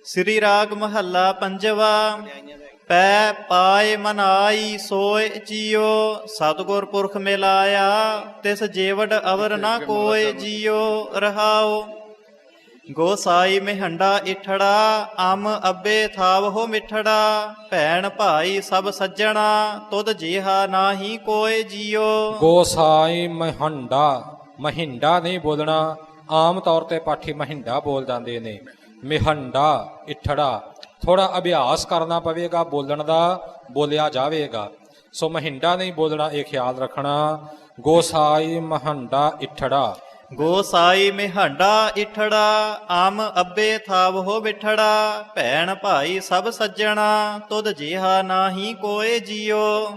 ਸ੍ਰੀ ਰਾਗ ਮਹੱਲਾ ਪੰਜਵਾ। ਪੈ ਪਾਏ ਮਨਾਈ ਸੋਏ ਜੀਓ, ਸਤਿਗੁਰ ਪੁਰਖ ਮਿਲਾਇਆ ਤਿਸ ਜੀਵੜ ਅਵਰ ਨਾ ਕੋਇ ਜੀਓ ਰਹਾਓ। ਗੋਸਾਈ ਮਿਹੰਡਾ ਇਠੜਾ, ਅੰਮ ਅੱਬੇ ਥਾਵਹੁ ਮਿੱਠੜਾ। ਭੈਣ ਭਾਈ ਸਭ ਸੱਜਣਾ, ਤੁਧ ਜਿਹਾ ਨਾਹੀ ਕੋਇ ਜੀਓ। ਗੋਸਾਈ ਮਹਿੰਡਾ, ਮਹਿੰਡਾ ਨਹੀਂ ਬੋਲਣਾ। ਆਮ ਤੌਰ ਤੇ ਪਾਠੀ ਮਹਿੰਡਾ ਬੋਲ ਜਾਂਦੇ ਨੇ। ਮਿਹੰਡਾ ਇਠੜਾ ਥੋੜਾ ਅਭਿਆਸ ਕਰਨਾ ਪਵੇਗਾ ਬੋਲਣ ਦਾ, ਬੋਲਿਆ ਜਾਵੇਗਾ। ਸੋ ਮਹਿੰਡਾ ਨਹੀਂ ਬੋਲਣਾ, ਇਹ ਖਿਆਲ ਰੱਖਣਾ। ਗੋਸਾਈ ਮਹੰਡਾ ਇਠੜਾ। ਗੋਸਾਈ ਮਿਹੰਡਾ ਇਠੜਾ, ਅੰਮ ਅੱਬੇ ਥਾਵਹੁ ਬਿਠੜਾ। ਭੈਣ ਭਾਈ ਸਭ ਸੱਜਣਾ, ਤੁਧ ਜਿਹਾ ਨਾਹੀ ਕੋਇ ਜੀਓ।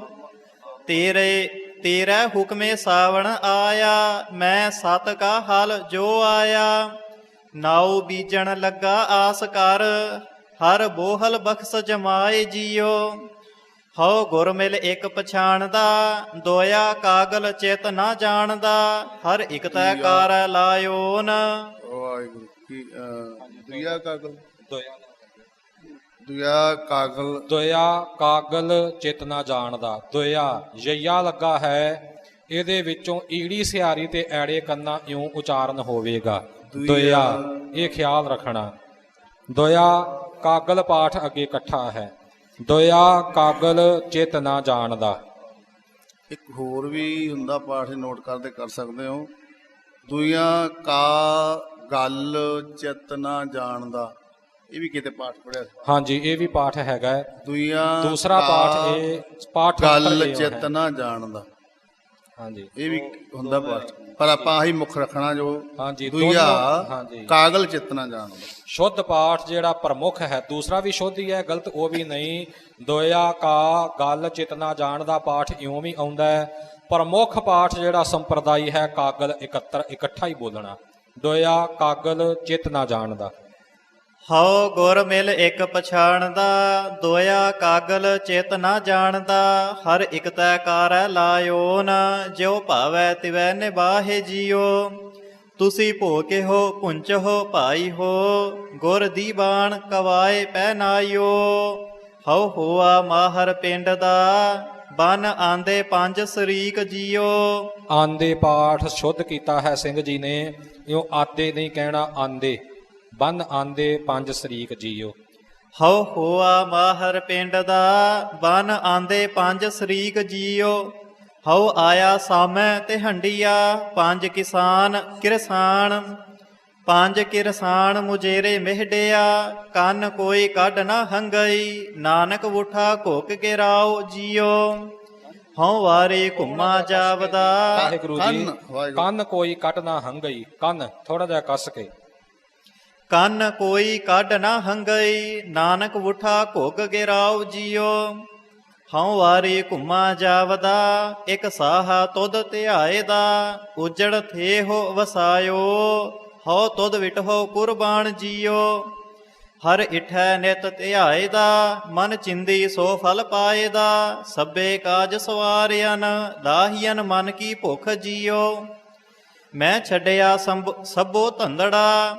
ਤੇਰੇ ਹੁਕਮੇ ਸਾਵਣ ਆਇਆ, ਮੈਂ ਸਤ ਕਾ ਹਲ ਜੋ ਆਇਆ। ਨਾਉ ਬੀਜਣ ਲੱਗਾ ਆਸ ਕਰ, ਹਰ ਬੋਹਲ ਬਖਸ਼ ਜਮਾਏ ਜੀਓ। ਹਉ ਗੁਰ ਮਿਲ ਇੱਕ ਪਛਾਣਦਾ, ਦੋਇਆ ਕਾਗਲ ਚਿਤ ਨਾ ਜਾਣਦਾ। ਹਰ ਇੱਕ ਤੈ ਕਾਰ ਲਾਇਓਨ। ਵਾਹਿਗੁਰੂ ਕੀ ਦੁਆ ਕਾਗਲ, ਦੋਇਆ ਕਾਗਲ, ਦੋਇਆ ਕਾਗਲ ਚਿਤ ਨਾ ਜਾਣਦਾ। ਦੋਇਆ ਯਈਆ ਲੱਗਾ ਹੈ, ਇਹਦੇ ਵਿੱਚੋਂ ਈੜੀ ਸਿਆਰੀ ਤੇ ਐੜੇ ਕੰਨਾ ਇਉਂ ਉਚਾਰਨ ਹੋਵੇਗਾ। ਦੋਇਆ, ਇਹ ਖਿਆਲ ਰੱਖਣਾ। ਦੋਇਆ ਕਾਗਲ ਪਾਠ ਅੱਗੇ ਇਕੱਠਾ ਹੈ। ਦੋਇਆ ਕਾਗਲ ਚਿਤ ਨਾ ਜਾਣਦਾ। ਇੱਕ ਹੋਰ ਵੀ ਹੁੰਦਾ ਪਾਠ, ਨੋਟ ਕਰਦੇ ਕਰ ਸਕਦੇ ਹੋ। ਦੁਆ ਕਾ ਗੱਲ ਚਿਤ ਨਾ ਜਾਣਦਾ, ਇਹ ਵੀ ਕਿਤੇ ਪਾਠ ਪੜਿਆ। ਹਾਂਜੀ, ਇਹ ਵੀ ਪਾਠ ਹੈਗਾ। ਦੁਆ ਦੂਸਰਾ ਪਾਠ ਇਹ ਪਾਠ ਗੱਲ ਚਿਤ ਨਾ ਜਾਣਦਾ, ਹਾਂਜੀ ਇਹ ਵੀ ਹੁੰਦਾ ਪਾਠ। ਪਰ ਆਪਾਂ ਆਹੀ ਮੁੱਖ ਰੱਖਣਾ ਜੋ ਹਾਂਜੀ ਦੁਆ ਹਾਂਜੀ ਕਾਗਲ ਚਿਤ ਨਾ ਜਾਣਦਾ। ਸ਼ੁੱਧ ਪਾਠ ਜਿਹੜਾ ਪ੍ਰਮੁੱਖ ਹੈ, ਦੂਸਰਾ ਵੀ ਸ਼ੁੱਧ ਹੀ ਹੈ, ਗਲਤ ਉਹ ਵੀ ਨਹੀਂ। ਦੋਇਆ ਕਾ ਗੱਲ ਚਿਤ ਨਾ ਜਾਣਦਾ ਪਾਠ ਇਉਂ ਵੀ ਆਉਂਦਾ ਹੈ। ਪ੍ਰਮੁੱਖ ਪਾਠ ਜਿਹੜਾ ਸੰਪਰਦਾਈ ਹੈ, ਕਾਗਲ ਇਕੱਠਾ ਹੀ ਬੋਲਣਾ। ਦੋਇਆ ਕਾਗਲ ਚਿਤ ਨਾ ਜਾਣਦਾ। ਹਉ ਗੁਰ ਮਿਲ ਇੱਕ ਪਛਾਣਦਾ, ਦੋਇਆ ਕਾਗਲ ਚਿਤ ਨਾ ਜਾਣਦਾ। ਹਰ ਇੱਕ ਤੈ ਕਾਰੈ ਲਾਇਓਨ, ਜਿਉ ਭਾਵੈ ਤਿਵੈ ਨਿਬਾਹੇ ਜੀਓ। ਤੁਸੀਂ ਭੋਕੇ ਹੋ ਪੁੰਚ ਹੋ ਭਾਈ ਹੋ, ਗੁਰ ਦੀਵਾਨ ਕਵਾਏ ਪਹਿਨਾਇਓ। ਹਉ ਹੋਆ ਮਾਹਰ ਪਿੰਡ ਦਾ, ਬਨ ਆਂਦੇ ਪੰਜ ਸਰੀਕ ਜੀਓ। ਆਂਦੇ ਪਾਠ ਸ਼ੁੱਧ ਕੀਤਾ ਹੈ ਸਿੰਘ ਜੀ ਨੇ, ਇਉਂ ਆਦੇ ਨਹੀਂ ਕਹਿਣਾ, ਆਂਦੇ। ਬੰਨ ਆਂਦੇ ਪੰਜ ਸਰੀਕ ਜੀਓ। ਹਉ ਹੋਆ ਮਾਹਰ ਪਿੰਡ ਦਾ, ਬਨ ਆਂਦੇ ਪੰਜ ਸਰੀਕ ਜੀਓ। ਹਉ ਆਇਆ ਸਾਮੈ ਤੇ ਹੰਡੀਆ, ਪੰਜ ਕਿਰਸਾਨ ਪੰਜ ਕਿਰਸਾਨ ਮੁਜੇਰੇ ਮਿਹਡਿਆ। ਕੰਨ ਕੋਈ ਕੱਢ ਨਾ ਹੰਗਈ, ਨਾਨਕ ਉਠਾ ਘੁੱਕ ਕੇ ਰਾਓ ਜੀਓ। ਹਉ ਵਾਰੇ ਘੁੰਮਾ ਜਾਵਦਾ। ਵਾਹਿਗੁਰੂ ਜੀ, ਕੰਨ ਕੋਈ ਕੱਢ ਨਾ ਹੰਗਈ। ਕੰਨ ਥੋੜਾ ਜਿਹਾ ਕੱਸ ਕੇ। ਕੰਨ ਕੋਈ ਕੱਢ ਨਾ ਹੰਗਈ, ਨਾਨਕ ਉਠਾ ਘੁੱਗ ਗਿਰਾਉ ਜੀਓ। ਹਉ ਵਾਰੀ ਘੁੰਮਾ ਜਾਵਦਾ, ਇੱਕ ਸਾਹਾ ਤੁਧ ਧਿਆਏ ਦਾ। ਉਜੜ ਥੇ ਹੋ ਵਸਾਇਓ, ਹਉ ਤੁਧ ਵਿਟਹੁ ਕੁਰਬਾਨ ਜੀਓ। ਹਰ ਇਠੈ ਨਿਤ ਧਿਆਏ ਦਾ, ਮਨ ਚਿੰਦੀ ਸੋ ਫਲ ਪਾਏ ਦਾ। ਸਭੇ ਕਾਜ ਸਵਾਰਿਆਨ, ਲਾਹੀਆਂ ਮਨ ਕੀ ਭੁਖ ਜੀਓ। ਮੈਂ ਛੱਡਿਆ ਸਭੋ ਧੰਦੜਾ,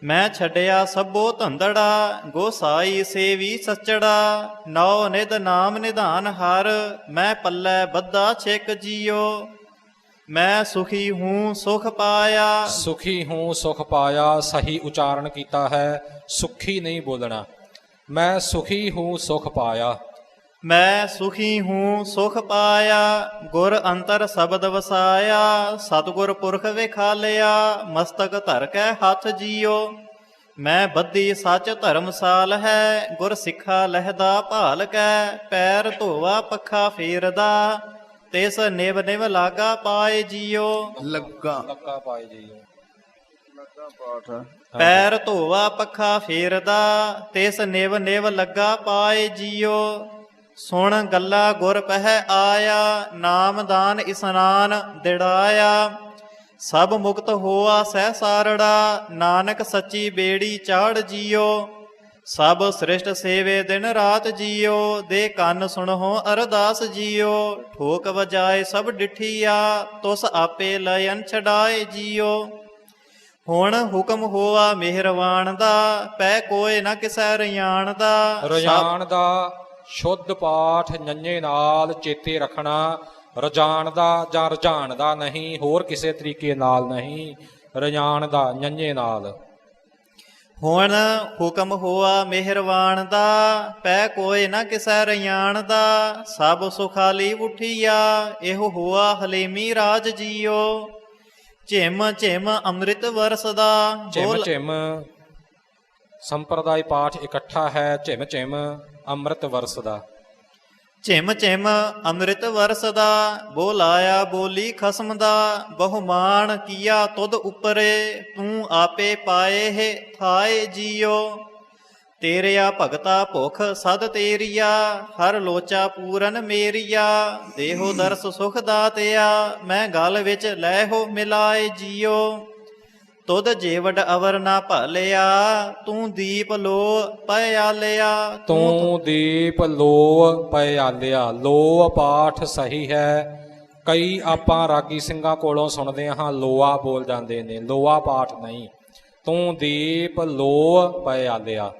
ਮੈਂ ਛੱਡਿਆ ਸਭੋ ਧੰਦੜਾ। ਗੋਸਾਈ ਸੇਵੀ ਸੱਚੜਾ, ਨੌ ਨਿਧ ਨਾਮ ਨਿਧਾਨ ਹਰ। ਮੈਂ ਪੱਲੇ ਬੱਧਾ ਛਿਕ ਜੀਓ, ਮੈਂ ਸੁਖੀ ਹੂੰ ਸੁਖ ਪਾਇਆ। ਸੁਖੀ ਹੂੰ ਸੁਖ ਪਾਇਆ, ਸਹੀ ਉਚਾਰਨ ਕੀਤਾ ਹੈ, ਸੁਖੀ ਨਹੀਂ ਬੋਲਣਾ। ਮੈਂ ਸੁਖੀ ਹੂੰ ਸੁਖ ਪਾਇਆ। ਮੈਂ ਸੁਖੀ ਹੂੰ ਸੁਖ ਪਾਇਆ, ਗੁਰ ਅੰਤਰ ਸ਼ਬਦ ਵਸਾਇਆ। ਸਤਿਗੁਰ ਪੁਰਖ ਵਿਖਾਲਿਆ, ਮਸਤਕ ਧਰ ਕੇ ਹੱਥ ਜੀਓ। ਮੈਂ ਬੱਧੀ ਸੱਚ ਧਰਮਸਾਲ ਹੈ, ਗੁਰ ਸਿੱਖਾ ਲਹਿਦਾ ਭਾਲ ਕੈ। ਪੈਰ ਧੋਵਾ ਪੱਖਾ ਫੇਰਦਾ, ਤਿਸ ਨਿਵ ਨਿਵ ਲਾਗਾ ਪਾਏ ਜੀਓ। ਲੱਗਾ ਪਾਏ ਜੀਓ, ਲੱਗਾ ਪਾਠ। ਪੈਰ ਧੋਵਾ ਪੱਖਾ ਫੇਰਦਾ, ਤਿਸ ਨਿਵ ਨਿਵ ਲੱਗਾ ਪਾਏ ਜੀਓ। ਸੁਣ ਗੱਲਾ ਗੁਰ ਪਹਿ ਆਇਆ, ਨਾਮਦਾਨ ਇਸਨਾਨ ਦਿੜਾਇਆ। ਸਭ ਮੁਕਤ ਹੋਆ ਸਹਿ ਸਾਰੜਾ, ਨਾਨਕ ਸੱਚੀ ਬੇੜੀ ਚਾੜ ਜੀਓ। ਸਭ ਸ੍ਰਿਸ਼ਟ ਸੇਵੇ ਦਿਨ ਰਾਤ ਜੀਓ, ਦੇ ਕੰਨ ਸੁਣੋ ਅਰਦਾਸ ਜੀਓ। ਠੋਕ ਵਜਾਏ ਸਭ ਡਿਠੀਆ, ਤੁਸ ਆਪੇ ਲਇਨ ਛਡਾਏ ਜੀਓ। ਹੁਣ ਹੁਕਮ ਹੋਆ ਮਿਹਰਵਾਨ ਦਾ, ਪੈ ਕੋਏ ਨਾ ਕਿਸੈ ਰਿਆਣ ਦਾ। ਰਜਾਨ ਦਾ ਸ਼ੁੱਧ ਪਾਠ ਨੰਨੇ ਨਾਲ ਚੇਤੇ ਰੱਖਣਾ। ਰਜਾਨ ਦਾ ਜਾਂ ਰਜਾਨ ਦਾ ਨਹੀਂ, ਹੋਰ ਕਿਸੇ ਤਰੀਕੇ ਨਾਲ ਨਹੀਂ, ਰਜਾਨ ਦਾ ਨੰਨੇ ਨਾਲ। ਹੁਣ ਹੁਕਮ ਹੋਆ ਮਿਹਰਵਾਨ ਦਾ, ਪੈ ਕੋਏ ਨਾ ਕਿਸੈ ਰਿਆਣ ਦਾ। ਸਭ ਸੁਖਾਲੀ ਉਠੀਆ, ਇਹੋ ਹੋਆ ਹਲੇਮੀ ਰਾਜ ਜੀਓ। ਝਿਮ ਝਿਮ ਅੰਮ੍ਰਿਤ ਵਰਸਦਾ, ਝਿਮ ਝਿਮ ਸੰਪਰਦਾਇ ਪਾਠ ਇਕੱਠਾ ਹੈ। ਝਿਮ ਝਿਮ ਅੰਮ੍ਰਿਤ ਵਰਸਦਾ। ਝਿਮ ਝਿਮ ਅੰਮ੍ਰਿਤ ਵਰਸਦਾ, ਬੋਲਾਇਆ ਬੋਲੀ ਖਸਮ ਦਾ। ਬਹੁਮਾਨ ਕੀਆ ਤੁਧ ਉਪਰੇ, ਤੂੰ ਆਪੇ ਪਾਏ ਹੈ ਥਾਏ ਜੀਓ। ਤੇਰਿਆ ਭਗਤਾ ਭੁਖ ਸਦ ਤੇਰੀਆ, ਹਰ ਲੋਚਾ ਪੂਰਨ ਮੇਰੀਆ। ਦੇਹੋ ਦਰਸ ਸੁਖ ਦਾਤਿਆ, ਮੈਂ ਗਲ ਵਿੱਚ ਲੈ ਹੋ ਮਿਲਾਏ ਜੀਓ। ਤੁਧ ਜੀਵਡ ਅਵਰ ਨਾ ਭਾਲਿਆ, ਤੂੰ ਦੀਪ ਲੋ ਪਿਆਲਿਆ। ਤੂੰ ਦੀਪ ਲੋ ਪਿਆਲਿਆ। ਲੋ ਪਾਠ ਸਹੀ ਹੈ। ਕਈ ਆਪਾਂ ਰਾਗੀ ਸਿੰਘਾਂ ਕੋਲੋਂ ਸੁਣਦੇ ਹਾਂ ਲੋਆ ਬੋਲ ਜਾਂਦੇ ਨੇ, ਲੋਆ ਪਾਠ ਨਹੀਂ। ਤੂੰ ਦੀਪ ਲੋ ਪਿਆਲਿਆ।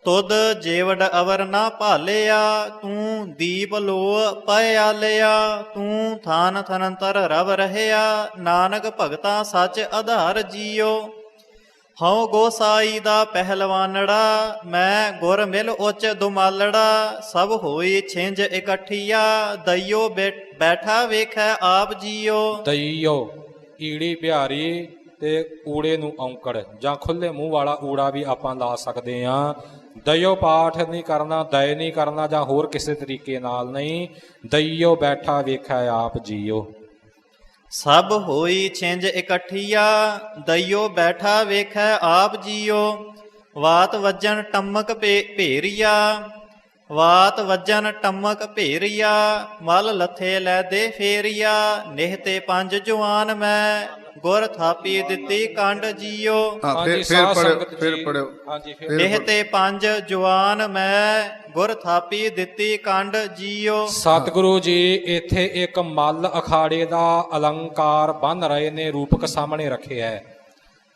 ਤੁਧ ਜੀਵਡ ਅਵਰ ਨਾ ਭਾਲਿਆ, ਤੂੰ ਦੀਪ ਲੋ ਪਿਆਲਿਆ। ਤੂੰ ਥਾਨ ਥਨੰਤਰ ਰਵ ਰਹਿਆ, ਨਾਨਕ ਭਗਤਾ ਸੱਚ ਆਧਾਰ ਜੀਓ। ਹਉ ਗੋਸਾਈ ਦਾ ਪਹਿਲਵਾਨੜਾ, ਮੈਂ ਗੁਰ ਮਿਲ ਉੱਚ ਦੁਮਾਲੜਾ। ਸਭ ਹੋਈ ਛਿੰਝ ਇਕੱਠੀਆ, ਦਈਓ ਬੈਠਾ ਵੇਖੈ ਆਪ ਜੀਓ। ਦਈਓ ਈੜੀ ਬਿਹਾਰੀ ਤੇ ਊੜੇ ਨੂੰ ਔਂਕੜ ਜਾਂ ਖੁੱਲੇ ਮੂੰਹ ਵਾਲਾ ਊੜਾ ਵੀ ਆਪਾਂ ਲਾ ਸਕਦੇ ਹਾਂ। ਦਈਓ ਪਾਠ ਨਹੀਂ ਕਰਨਾ, ਦਏ ਨਹੀਂ ਕਰਨਾ, ਜਾਂ ਹੋਰ ਕਿਸੇ ਤਰੀਕੇ ਨਾਲ ਨਹੀਂ। ਦਈਓ ਬੈਠਾ ਵੇਖਿਆ ਆਪ ਜੀਓ। ਸਭ ਹੋਈ ਛਿੰਝ ਇਕੱਠੀਆ, ਦਈਓ ਬੈਠਾ ਵੇਖੈ ਆਪ ਜੀਓ। ਵਾਤ ਵੱਜਣ ਟੰਮਕ ਭੇਰੀਆ, ਵਾਤ ਵੱਜਣ ਟੰਮਕ ਭੇਰੀਆ। ਮਲ ਲੱਥੇ ਲੈ ਦੇ ਫੇਰੀਆ, ਨਿਹ ਤੇ ਪੰਜ ਜਵਾਨ ਮੈਂ, ਗੁਰ ਥਾਪੀ ਦਿੱਤੀ ਕੰਡ ਜੀਓ। ਹਾਂਜੀ, ਫਿਰ ਸਾਧ ਪੜਿਓ, ਸੰਗਤ ਫਿਰ ਜੀ। ਪੜਿਓ। ਹਾਂਜੀ, ਫਿਰ ਨਿਹ ਤੇ ਪੰਜ ਜਵਾਨ ਮੈਂ, ਗੁਰ ਥਾਪੀ ਦਿੱਤੀ ਕੰਡ ਜੀਓ। ਸਤਿਗੁਰੂ ਜੀ ਇੱਥੇ ਇੱਕ ਮੱਲ ਅਖਾੜੇ ਦਾ ਅਲੰਕਾਰ ਬੰਨ ਰਹੇ ਨੇ, ਰੂਪਕ ਸਾਹਮਣੇ ਰੱਖਿਆ ਹੈ।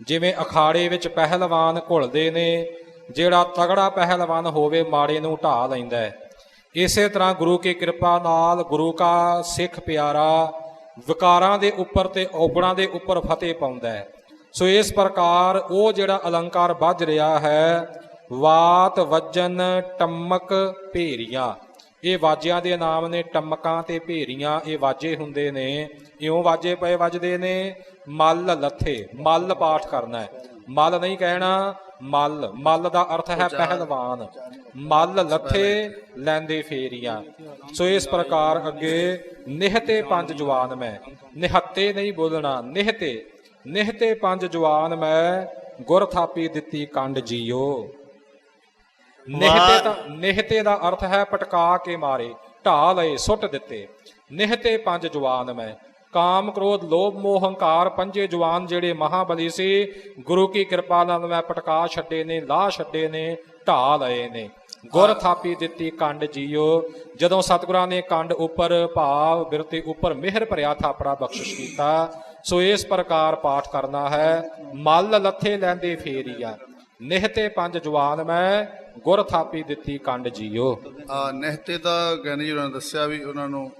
ਜਿਵੇਂ ਅਖਾੜੇ ਵਿੱਚ ਪਹਿਲਵਾਨ ਘੁਲਦੇ ਨੇ, ਜਿਹੜਾ ਤਗੜਾ ਪਹਿਲਵਾਨ ਹੋਵੇ ਮਾੜੇ ਨੂੰ ਢਾਹ ਲੈਂਦਾ ਹੈ। ਇਸੇ ਤਰ੍ਹਾਂ ਗੁਰੂ ਕੀ ਕਿਰਪਾ ਨਾਲ ਗੁਰੂ ਕਾ ਸਿੱਖ ਪਿਆਰਾ ਵਿਕਾਰਾਂ ਦੇ ਉੱਪਰ ਤੇ ਔਗਣਾਂ ਦੇ ਉੱਪਰ ਫਤਿਹ ਪਾਉਂਦਾ ਹੈ। ਸੋ ਇਸ ਪ੍ਰਕਾਰ ਉਹ ਜਿਹੜਾ ਅਲੰਕਾਰ ਵੱਜ ਰਿਹਾ ਹੈ, ਵਾਤ ਵੱਜਨ ਟੰਮਕ ਭੇਰੀਆਂ, ਇਹ ਵਾਜਿਆਂ ਦੇ ਨਾਮ ਨੇ। ਟੰਮਕਾਂ ਤੇ ਭੇਰੀਆਂ ਇਹ ਵਾਜੇ ਹੁੰਦੇ ਨੇ। ਇਉਂ ਵਾਜੇ ਪਏ ਵੱਜਦੇ ਨੇ। ਮੱਲ ਲੱਥੇ, ਮੱਲ ਪਾਠ ਕਰਨਾ ਹੈ, ਮੱਲ ਨਹੀਂ ਕਹਿਣਾ। ਮੱਲ, ਮੱਲ ਦਾ ਅਰਥ ਹੈ ਪਹਿਲਵਾਨ। ਮੱਲ ਲੱਥੇ ਲੈਂਦੇ ਫੇਰੀਆਂ। ਸੋ ਇਸ ਪ੍ਰਕਾਰ ਅੱਗੇ ਨਿਹਤੇ ਪੰਜ ਜਵਾਨ ਮੈਂ, ਨਿਹੱਤੇ ਨਹੀਂ ਬੋਲਣਾ, ਨਿਹਤੇ। ਨਿਹਤੇ ਪੰਜ ਜਵਾਨ ਮੈਂ, ਗੁਰ ਥਾਪੀ ਦਿੱਤੀ ਕੰਡ ਜੀਓ। ਨਿਹਤੇ ਦਾ ਅਰਥ ਹੈ ਪਟਕਾ ਕੇ ਮਾਰੇ, ਢਾਹ ਲਏ, ਸੁੱਟ ਦਿੱਤੇ। ਨਿਹਤੇ ਪੰਜ ਜਵਾਨ ਮੈਂ। ਕਾਮ ਕ੍ਰੋਧ ਲੋਭ ਮੋਹ ਹੰਕਾਰ ਪੰਜੇ ਜਵਾਨ ਜਿਹੜੇ ਮਹਾਬਲੀ ਸੀ, ਗੁਰੂ ਕੀ ਕਿਰਪਾ ਨਾਲ ਮੈਂ ਪਟਕਾ ਛੱਡੇ ਨੇ, ਲਾਹ ਛੱਡੇ ਨੇ, ਢਾਹ ਲਏ ਨੇ। ਗੁਰ ਥਾਪੀ ਦਿੱਤੀ ਕੰਡ ਜੀਓ। ਜਦੋਂ ਸਤਿਗੁਰਾਂ ਨੇ ਕੰਡ ਉੱਪਰ ਭਾਵ ਬਿਰਤੀ ਉੱਪਰ ਮਿਹਰ ਭਰਿਆ ਥਾਪੜਾ ਬਖਸ਼ਿਸ਼ ਕੀਤਾ। ਸੋ ਇਸ ਪ੍ਰਕਾਰ ਪਾਠ ਕਰਨਾ ਹੈ। ਮੱਲ ਲੱਥੇ ਲੈਂਦੇ ਫੇਰੀਆ, ਨਿਹਤੇ ਪੰਜ ਜਵਾਨ ਮੈਂ, ਗੁਰ ਥਾਪੀ ਦਿੱਤੀ ਕੰਡ ਜੀਓ। ਨਿਹਤੇ ਦਾ ਗਿਆਨੀ ਜੀ ਨੇ ਦੱਸਿਆ ਵੀ ਉਹਨਾਂ ਨੂੰ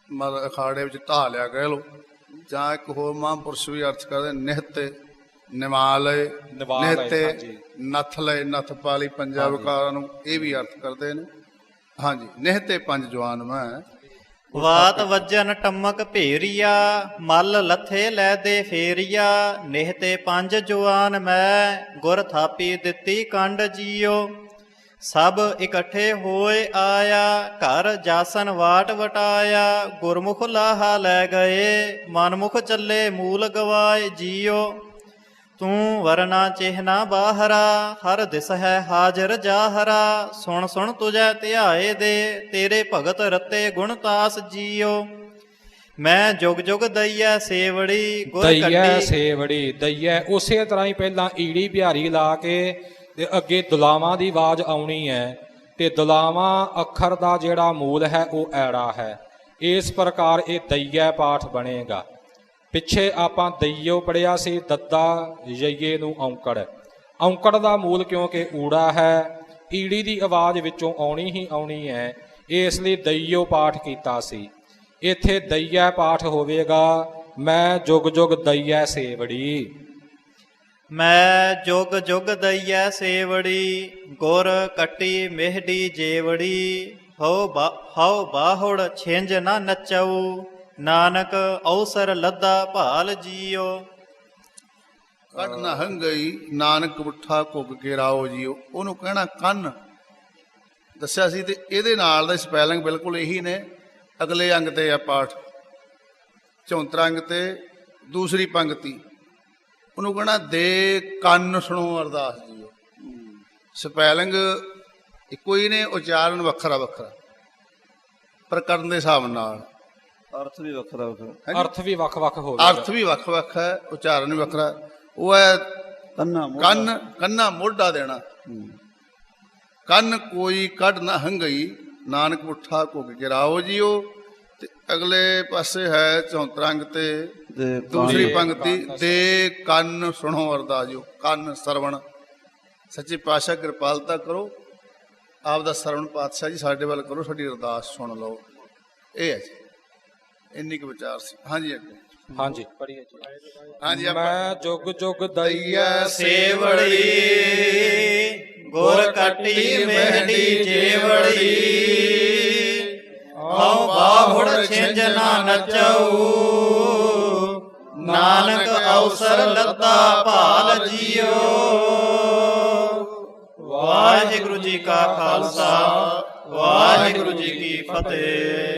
ਮਤਲਬ ਅਖਾੜੇ ਵਿੱਚ ਢਾਹ ਲਿਆ ਕਹਿ ਲਓ, ਜਾਂ ਇੱਕ ਹੋਰ ਮਹਾਂਪੁਰਸ਼ ਵੀ ਅਰਥ ਕਰਦੇ ਨਿਹਤੇ, ਨਿਵਾ ਲਏ, ਨਿਹਤੇ ਨੱਥ ਲਏ, ਨੱਥ ਪਾ ਲਈ। ਪੰਜਾਂ ਵਿਕਾਰਾਂ ਨੂੰ ਇਹ ਵੀ ਅਰਥ ਕਰਦੇ ਨੇ। ਹਾਂਜੀ, ਨਿਹਤੇ ਪੰਜ ਜਵਾਨ ਮੈਂ। ਵਾਤ ਵੱਜਨ ਟੰਮਕ ਭੇਰੀਆ, ਮੱਲ ਲੱਥੇ ਲੈ ਦੇ ਫੇਰੀਆ। ਨਿਹਤੇ ਪੰਜ ਜਵਾਨ ਮੈਂ, ਗੁਰ ਥਾਪੀ ਦਿੱਤੀ ਕੰਡ ਜੀਓ। ਸਭ ਇਕੱਠੇ ਹੋਏ ਆਇਆ, ਘਰ ਜਾਸਨ ਵਾਟ ਵਟਾਇਆ। ਗੁਰਮੁਖ ਲਾਹਾ ਲੈ ਗਏ, ਮਨਮੁਖ ਚੱਲੇ ਮੂਲ ਗਵਾਏ ਜੀਓ। ਤੂੰ ਵਰਨਾ ਚਿਹਨਾ ਬਾਹਰਾ, ਹਰ ਦਿਸ ਹੈ ਹਾਜ਼ਰ ਜਾਹਰਾ। ਸੁਣ ਸੁਣ ਤੁਝੈ ਧਿਆਏ ਦੇ, ਤੇਰੇ ਭਗਤ ਰਤੇ ਗੁਣਤਾਸ ਜੀਓ। ਮੈਂ ਜੁਗ ਜੁਗ ਦਈਐ ਸੇਵੜੀ, ਗੁਰ ਦਈਐ ਸੇਵੜੀ। ਦਈਐ ਉਸੇ ਤਰ੍ਹਾਂ ਹੀ ਪਹਿਲਾਂ ਈੜੀ ਬਿਹਾਰੀ ਲਾ ਕੇ ਤੇ ਅੱਗੇ ਦੁਲਾਵਾਂ ਦੀ ਆਵਾਜ਼ ਆਉਣੀ ਹੈ, ਤੇ ਦੁਲਾਵਾਂ ਅੱਖਰ ਦਾ ਜਿਹੜਾ ਮੂਲ ਹੈ ਉਹ ਐੜਾ ਹੈ। ਇਸ ਪ੍ਰਕਾਰ ਇਹ ਦਈਐ ਪਾਠ ਬਣੇਗਾ। ਪਿੱਛੇ ਆਪਾਂ ਦਈਓ ਪੜਿਆ ਸੀ, ਦੱਦਾ ਯਈਏ ਨੂੰ ਔਂਕੜ। ਔਂਕੜ ਦਾ ਮੂਲ ਕਿਉਂਕਿ ਊੜਾ ਹੈ, ਈੜੀ ਦੀ ਆਵਾਜ਼ ਵਿੱਚੋਂ ਆਉਣੀ ਹੀ ਆਉਣੀ ਹੈ, ਇਸ ਲਈ ਦਈਓ ਪਾਠ ਕੀਤਾ ਸੀ। ਇੱਥੇ ਦਈਆ ਪਾਠ ਹੋਵੇਗਾ, ਮੈਂ ਜੁਗ ਜੁਗ ਦਈਐ ਸੇਵੜੀ। ਮੈਂ ਜੁਗ ਜੁਗ ਦਈਐ ਸੇਵੜੀ, ਗੁਰ ਕੱਟੀ ਮਿਹਡੀ ਜੇਵੜੀ। ਹਉ ਬਾਹੁੜ ਛਿੰਝ ਨਾ ਨਚਉ, ਨਾਨਕ ਅਵਸਰ ਲੱਦਾ ਭਾਲ ਜੀਓ। ਕੱਢ ਨਾ ਹੰਗਈ ਨਾਨਕ ਉਠਾ ਘੁੱਗ ਕੇ ਰਾਓ ਜੀਓ। ਉਹਨੂੰ ਕਹਿਣਾ ਕੰਨ ਦੱਸਿਆ ਸੀ, ਤੇ ਇਹਦੇ ਨਾਲ ਦਾ ਸਪੈਲਿੰਗ ਬਿਲਕੁਲ ਇਹੀ ਨੇ। ਅਗਲੇ ਅੰਗ ਤੇ ਆ ਪਾਠ, 74 ਅੰਗ ਤੇ ਦੂਸਰੀ ਪੰਕਤੀ। ਉਹਨੂੰ ਕਹਿਣਾ ਦੇ ਕੰਨ ਸੁਣੋ ਅਰਦਾਸ ਜੀਓ। ਸਪੈਲਿੰਗ ਇੱਕੋ ਹੀ ਨੇ, ਉਚਾਰਨ ਵੱਖਰਾ ਵੱਖਰਾ, ਪਰ ਕਰਨ ਦੇ ਹਿਸਾਬ ਨਾਲ ਅਰਥ ਵੀ ਵੱਖਰਾ ਵੱਖਰਾ, ਹਾਂਜੀ। ਅਰਥ ਵੀ ਵੱਖ-ਵੱਖ ਹੋਵੇਗਾ। ਅਰਥ ਵੀ ਵੱਖ ਵੱਖ ਹੈ, ਉਚਾਰਨ ਵੀ ਵੱਖਰਾ। ਉਹ ਹੈ ਕੰਨਾ ਕੰਨ, ਕੰਨਾ ਮੋਢਾ ਦੇਣਾ। ਕੰਨ ਕੋਈ ਕੱਢ ਨਾ ਹੰਗਈ, ਨਾਨਕ ਉਠਾ ਘੁੱਗ ਕੇ ਰਾਓ ਜੀਓ। ਤੇ ਅਗਲੇ ਪਾਸੇ ਹੈ 74 ਅੰਗ ਤੇ ਦੂਸਰੀ ਪੰਕਤੀ, ਦੇ ਕੰਨ ਸੁਣੋ ਅਰਦਾਸ ਜੀਓ। ਕੰਨ ਸਰਵਣ, ਸੱਚੇ ਪਾਤਸ਼ਾਹ ਕਿਰਪਾਲਤਾ ਕਰੋ, ਆਪ ਦਾ ਸਰਵਣ ਪਾਤਸ਼ਾਹ ਜੀ ਸਾਡੇ ਵੱਲ ਕਰੋ, ਸਾਡੀ ਅਰਦਾਸ ਸੁਣ ਲਓ। ਇਹ ਹੈ ਜੀ, ਇੰਨੀ ਕੁ ਵਿਚਾਰ ਸੀ। ਹਾਂਜੀ ਅੱਗੇ, ਹਾਂਜੀ ਪੜੀਏ ਜੀ। ਹਾਂਜੀ ਮੈਂ ਜੁਗ ਜੁਗ ਦਈਐ ਸੇਵੜੀ, ਗੁਰ ਕੱਟੀ ਮਿਹਡੀ ਜੇਵੜੀ। ਹਉ ਬਾਹੁੜ ਛਿੰਝ ਨਾ ਨਚਉ, ਨਾਨਕ ਅਵਸਰ ਲੱਦਾ ਭਾਲ ਜੀਓ। ਵਾਹਿਗੁਰੂ ਜੀ ਕਾ ਖਾਲਸਾ, ਵਾਹਿਗੁਰੂ ਜੀ ਕੀ ਫਤਿਹ।